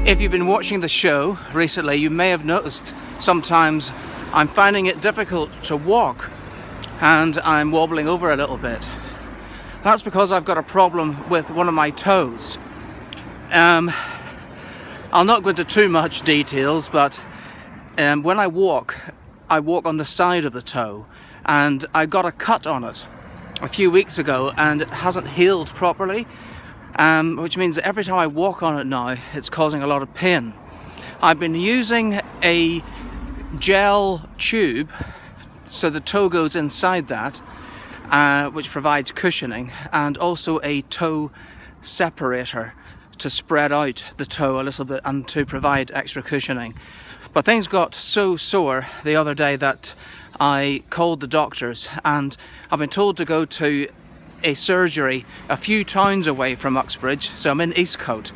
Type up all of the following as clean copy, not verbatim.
If you've been watching the show recently, you may have noticed sometimes I'm finding it difficult to walk and I'm wobbling over a little bit. That's because I've got a problem with one of my toes. I'll not go into too much details, but when I walk on the side of the toe, and I got a cut on it a few weeks ago and it hasn't healed properly. Which means that every time I walk on it now, it's causing a lot of pain. I've been using a gel tube, so the toe goes inside that, which provides cushioning, and also a toe separator to spread out the toe a little bit and to provide extra cushioning. But things got so sore the other day that I called the doctors, and I've been told to go to a surgery a few towns away from Uxbridge, so I'm in Eastcote,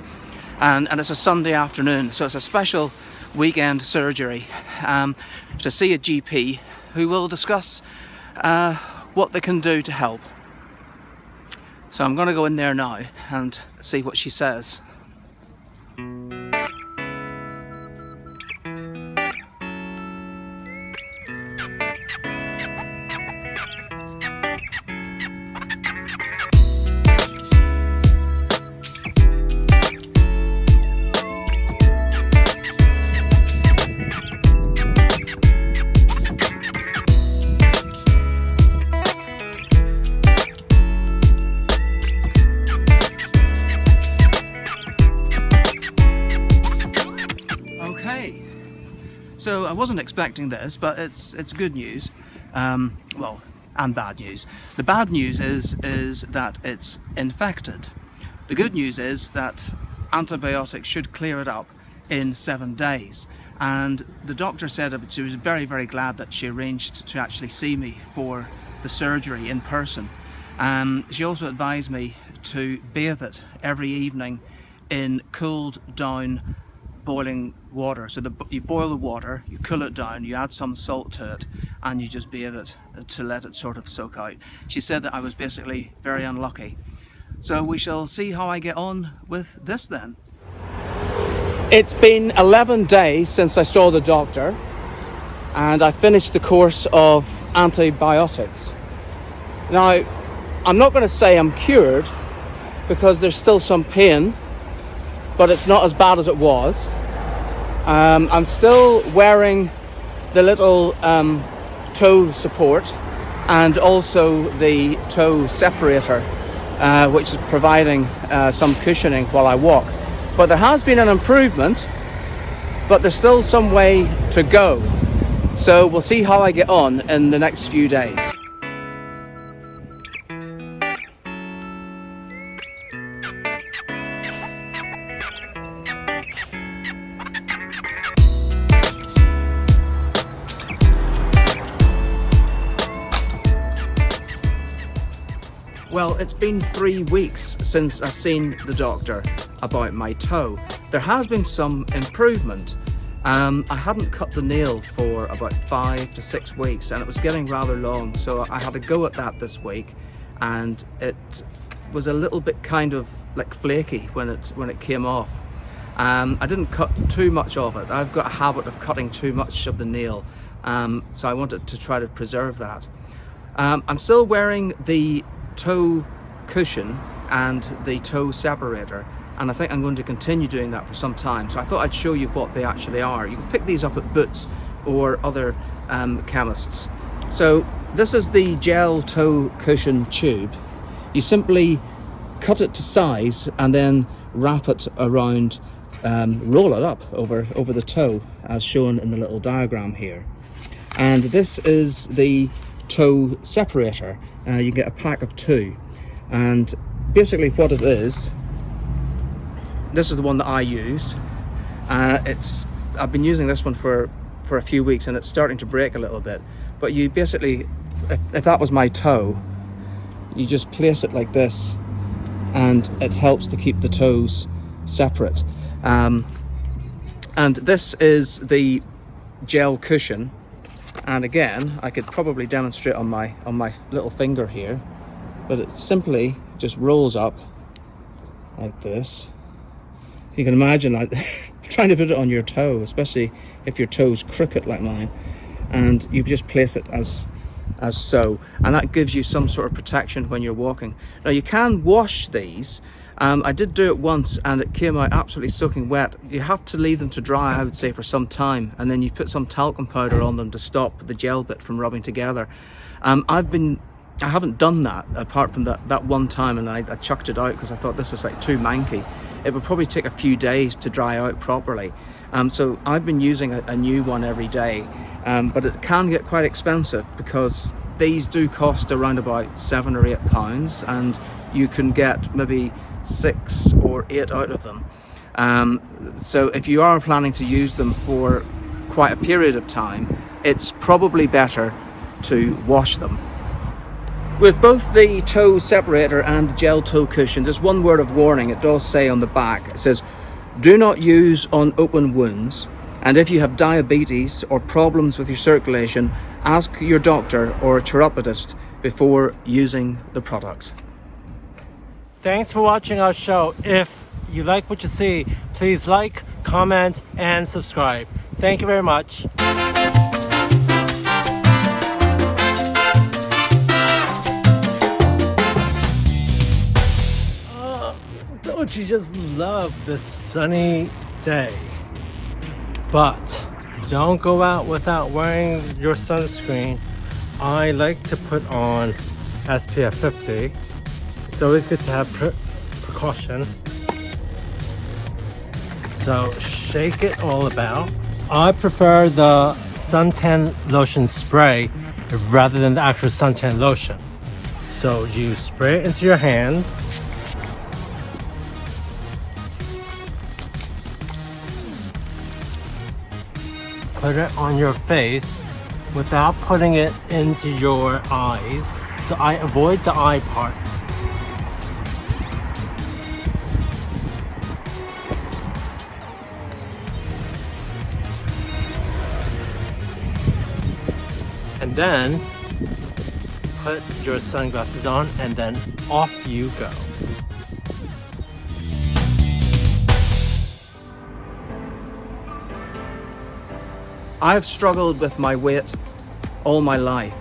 and it's a Sunday afternoon, so it's a special weekend surgery to see a GP who will discuss what they can do to help. So I'm going to go in there now and see what she says. So I wasn't expecting this, but it's good news. Well, and bad news. The bad news is that it's infected. The good news is that antibiotics should clear it up in 7 days. And the doctor said that she was very, very glad that she arranged to actually see me for the surgery in person. She also advised me to bathe it every evening in cooled down boiling water. So you boil the water, you cool it down, you add some salt to it, and you just bathe it to let it sort of soak out. She said that I was basically very unlucky. So we shall see how I get on with this then. It's been 11 days since I saw the doctor, and I finished the course of antibiotics. Now, I'm not going to say I'm cured, because there's still some pain, but it's not as bad as it was. I'm still wearing the little toe support and also the toe separator, which is providing some cushioning while I walk. But there has been an improvement, but there's still some way to go. So we'll see how I get on in the next few days. Well, it's been 3 weeks since I've seen the doctor about my toe. There has been some improvement. I hadn't cut the nail for about 5 to 6 weeks, and it was getting rather long, so I had a go at that this week, and it was a little bit kind of like flaky when it came off. I didn't cut too much of it. I've got a habit of cutting too much of the nail, so I wanted to try to preserve that. I'm still wearing the toe cushion and the toe separator, and I think I'm going to continue doing that for some time. So I thought I'd show you what they actually are. You can pick these up at Boots or other chemists. So this is the gel toe cushion tube. You simply cut it to size and then wrap it around, roll it up over the toe as shown in the little diagram here. And this is the toe separator. You get a pack of 2, and basically what it is, this is the one that I use. I've been using this one for a few weeks, and it's starting to break a little bit. But you basically, if that was my toe, you just place it like this, and it helps to keep the toes separate. And this is the gel cushion. And again, I could probably demonstrate on my little finger here, but it simply just rolls up like this. You can imagine trying to put it on your toe, especially if your toe's crooked like mine, and you just place it as so, and that gives you some sort of protection when you're walking. Now you can wash these. I did do it once and it came out absolutely soaking wet. You have to leave them to dry, I would say, for some time, and then you put some talcum powder on them to stop the gel bit from rubbing together. I haven't done that apart from that one time, and I chucked it out because I thought this is like too manky. It would probably take a few days to dry out properly. So I've been using a new one every day, but it can get quite expensive because these do cost around about £7 or £8, and you can get maybe 6 or 8 out of them. So if you are planning to use them for quite a period of time, it's probably better to wash them. With both the toe separator and the gel toe cushion, there's one word of warning. It does say on the back, it says, do not use on open wounds, and if you have diabetes or problems with your circulation, ask your doctor or a chiropodist before using the product. Thanks for watching our show. If you like what you see, please like, comment, and subscribe. Thank you very much. Don't you just love this sunny day? But don't go out without wearing your sunscreen. I like to put on SPF 50. It's always good to have precaution. So shake it all about. I prefer the suntan lotion spray rather than the actual suntan lotion. So you spray it into your hands. Put it on your face without putting it into your eyes. So I avoid the eye parts. And then put your sunglasses on, and then off you go. I've struggled with my weight all my life.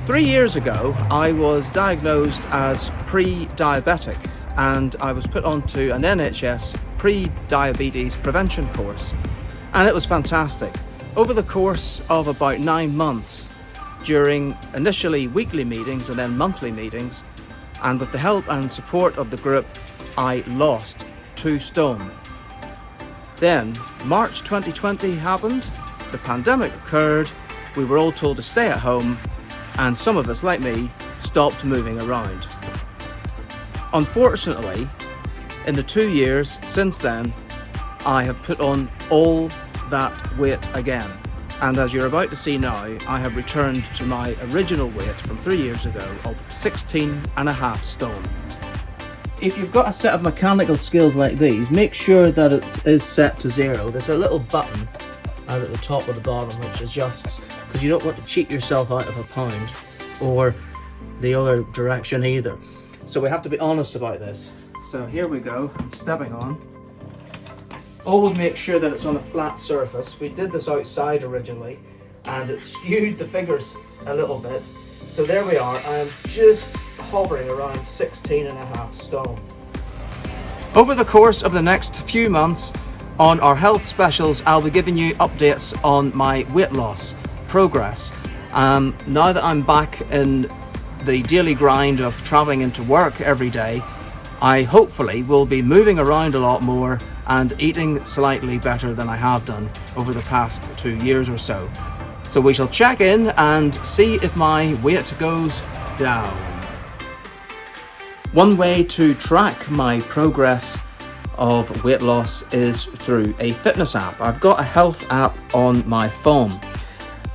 3 years ago, I was diagnosed as pre-diabetic, and I was put onto an NHS pre-diabetes prevention course, and it was fantastic. Over the course of about 9 months, during initially weekly meetings and then monthly meetings, and with the help and support of the group, I lost 2 stone. Then March 2020 happened, the pandemic occurred, we were all told to stay at home, and some of us, like me, stopped moving around. Unfortunately, in the 2 years since then, I have put on all that weight again. And as you're about to see now, I have returned to my original weight from 3 years ago of 16.5 stone. If you've got a set of mechanical skills like these, make sure that it is set to 0. There's a little button out at the top or the bottom which adjusts, because you don't want to cheat yourself out of a pound, or the other direction either. So we have to be honest about this. So here we go, stepping on. Always make sure that it's on a flat surface. We did this outside originally, and it skewed the figures a little bit. So there we are, I'm just hovering around 16.5 stone. Over the course of the next few months on our health specials, I'll be giving you updates on my weight loss progress. Now that I'm back in the daily grind of traveling into work every day, I hopefully will be moving around a lot more and eating slightly better than I have done over the past 2 years or so. So we shall check in and see if my weight goes down. One way to track my progress of weight loss is through a fitness app. I've got a health app on my phone,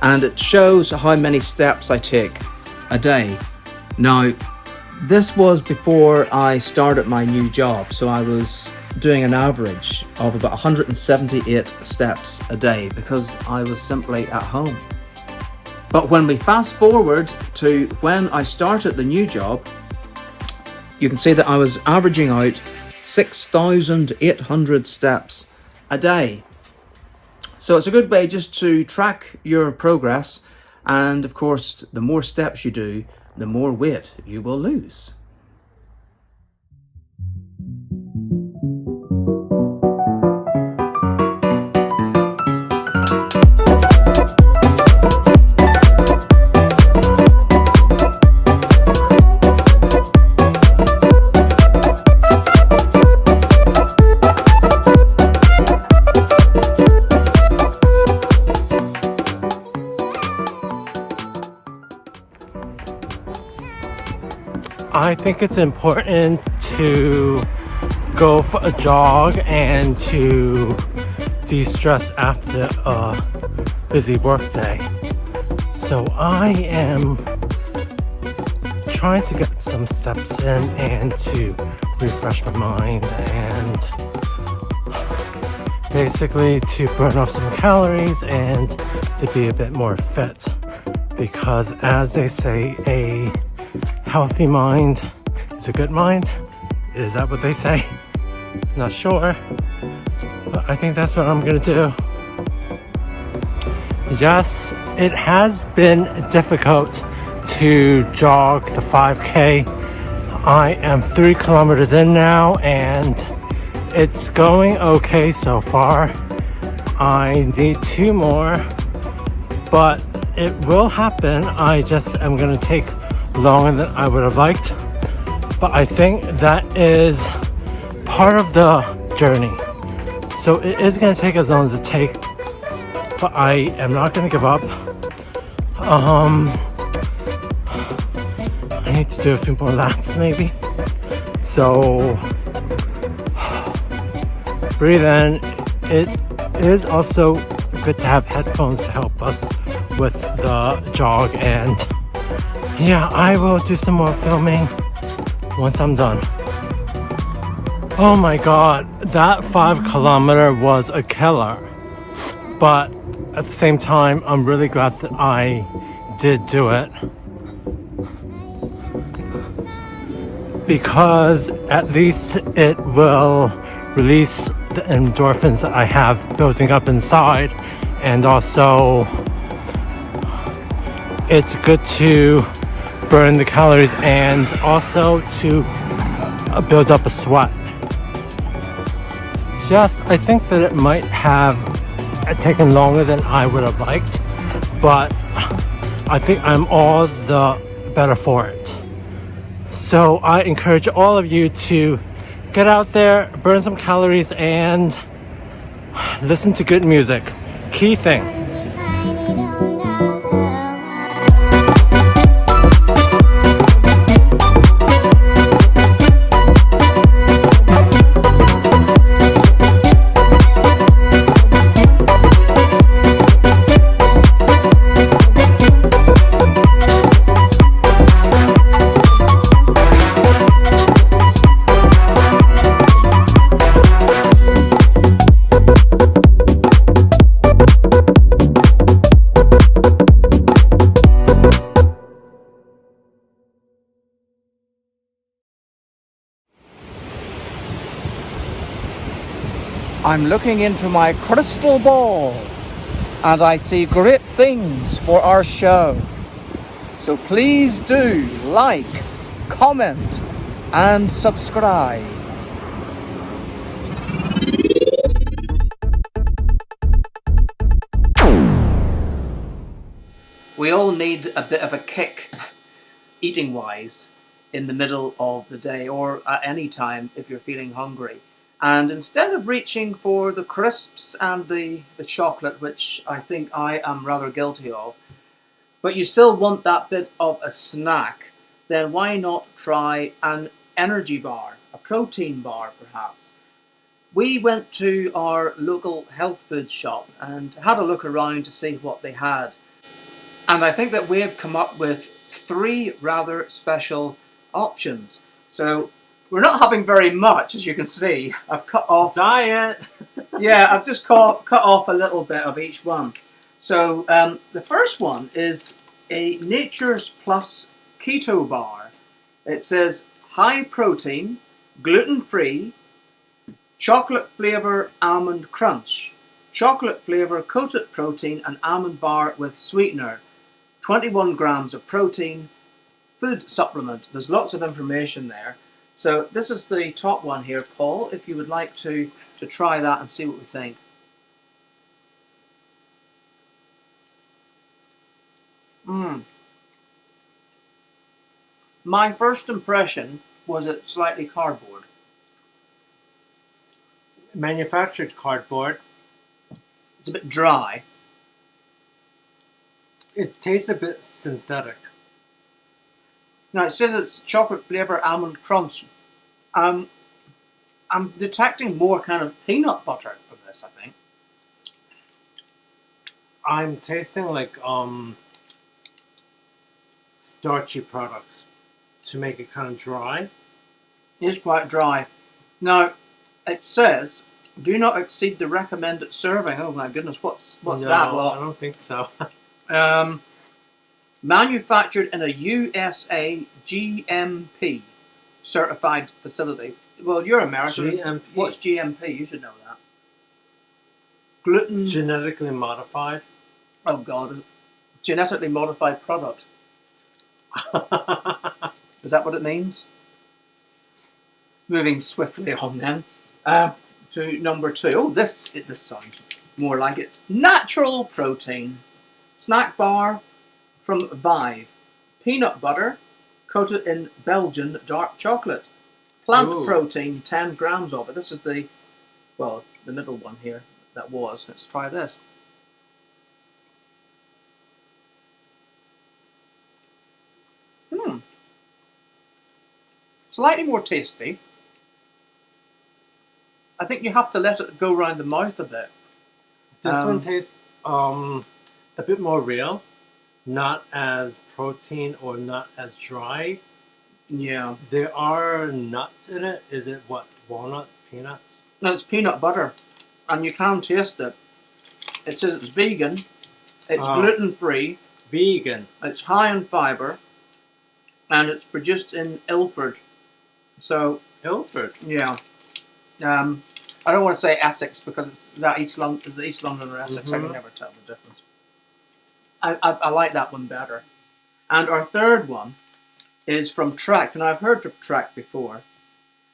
and it shows how many steps I take a day. Now, this was before I started my new job, so I was doing an average of about 178 steps a day because I was simply at home. But when we fast forward to when I started the new job, you can see that I was averaging out 6,800 steps a day. So it's a good way just to track your progress, and of course the more steps you do, the more weight you will lose. I think it's important to go for a jog and to de-stress after a busy work day. So I am trying to get some steps in and to refresh my mind and basically to burn off some calories and to be a bit more fit. Because as they say, a healthy mind is a good mind. Is that what they say? Not sure, but I think that's what I'm gonna do. Yes, it has been difficult to jog the 5K. I am 3 kilometers in now and it's going okay so far. I need 2 more, but it will happen. I just am gonna take longer than I would have liked, but I think that is part of the journey. So it is going to take as long as it takes, but I am not going to give up. I need to do a few more laps maybe. So breathe in. It is also good to have headphones to help us with the jog, and yeah, I will do some more filming once I'm done. Oh my god, that 5 kilometer was a killer. But at the same time, I'm really glad that I did do it. Because at least it will release the endorphins that I have building up inside. And also, it's good to burn the calories and also to build up a sweat. Yes, I think that it might have taken longer than I would have liked, but I think I'm all the better for it. So I encourage all of you to get out there, burn some calories, and listen to good music. Key thing. I'm looking into my crystal ball and I see great things for our show. So please do like, comment and subscribe. We all need a bit of a kick, eating wise, in the middle of the day or at any time if you're feeling hungry. And instead of reaching for the crisps and the chocolate, which I think I am rather guilty of, but you still want that bit of a snack, then why not try an energy bar, a protein bar perhaps. We went to our local health food shop and had a look around to see what they had. And I think that we have come up with 3 rather special options. So we're not having very much, as you can see. I've cut off... Diet! Yeah, I've just cut off a little bit of each one. So the first one is a Nature's Plus Keto Bar. It says high protein, gluten-free, Chocolate flavour almond crunch. Chocolate flavour coated protein and almond bar with sweetener. 21 grams of protein. Food supplement. There's lots of information there. So this is the top one here, Paul, if you would like to try that and see what we think. My first impression was it's slightly cardboard. Manufactured cardboard. It's a bit dry. It tastes a bit synthetic. Now it says it's chocolate flavour almond crunch. I'm detecting more kind of peanut butter from this, I think. I'm tasting like starchy products to make it kind of dry. It is quite dry. Now it says do not exceed the recommended serving. Oh my goodness, what's No, that? Well, I don't think so. Manufactured in a USA GMP certified facility. Well, you're American. GMP. What's GMP? You should know that. Gluten. Genetically modified. Oh God, genetically modified product. Is that what it means? Moving swiftly on then to number 2. Oh, this sounds more like it's natural protein. Snack bar from Vive. Peanut butter coated in Belgian dark chocolate. Plant protein, 10 grams of it. This is the middle one here. That was. Let's try this. Slightly more tasty. I think you have to let it go around the mouth a bit. This one tastes a bit more real, not as protein or not as dry. Yeah. There are nuts in it. Is it what? Walnut? Peanuts? No, it's peanut butter. And you can taste it. It says it's vegan. It's gluten-free. Vegan. It's high in fibre. And it's produced in Ilford. So... Ilford? Yeah. I don't want to say Essex because it's that East London or Essex. I can never tell the difference. I like that one better. And our third one is from Trek. And I've heard of Trek before.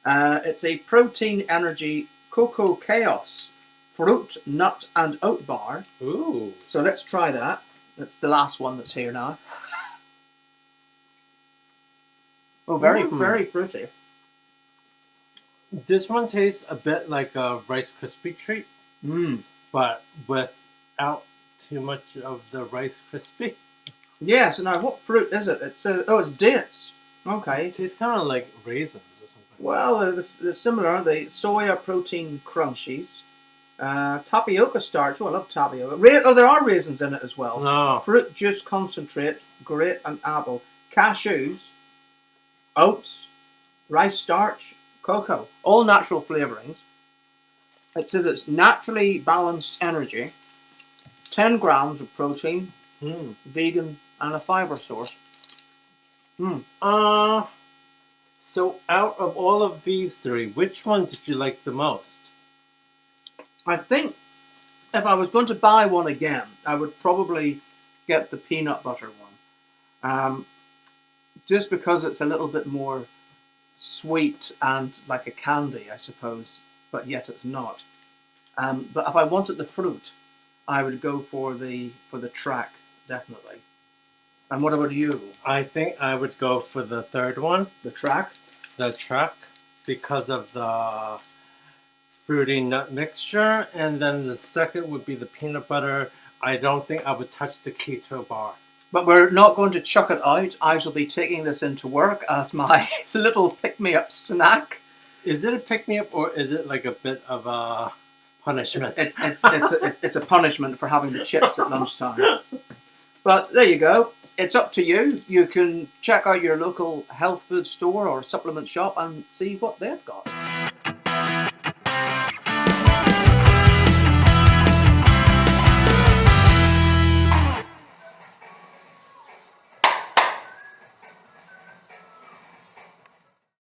It's a protein energy cocoa chaos fruit, nut and oat bar. Ooh. So let's try that. That's the last one that's here now. Oh, very fruity. This one tastes a bit like a Rice Krispie treat, but without too much of the Rice Krispie. Yes, and now what fruit is it? It's dates. Okay. It tastes kind of like raisins or something. Well, they're similar, aren't they? Soya protein crunchies. Tapioca starch. Oh, I love tapioca. There are raisins in it as well. No. Fruit juice concentrate, grape and apple. Cashews, oats, rice starch, cocoa. All natural flavourings. It says it's naturally balanced energy. 10 grams of protein, vegan and a fibre source. So out of all of these 3, which one did you like the most? I think if I was going to buy one again, I would probably get the peanut butter one. Just because it's a little bit more sweet and like a candy, I suppose, but yet it's not. But if I wanted the fruit, I would go for the Track, definitely. And what about you? I think I would go for the third one. The Track? The Track, because of the fruity nut mixture, and then the second would be the peanut butter. I don't think I would touch the keto bar. But we're not going to chuck it out. I shall be taking this into work as my little pick-me-up snack. Is it a pick-me-up or is it like a bit of a punishment? It's a punishment for having the chips at lunchtime. But there you go. It's up to you. You can check out your local health food store or supplement shop and see what they've got.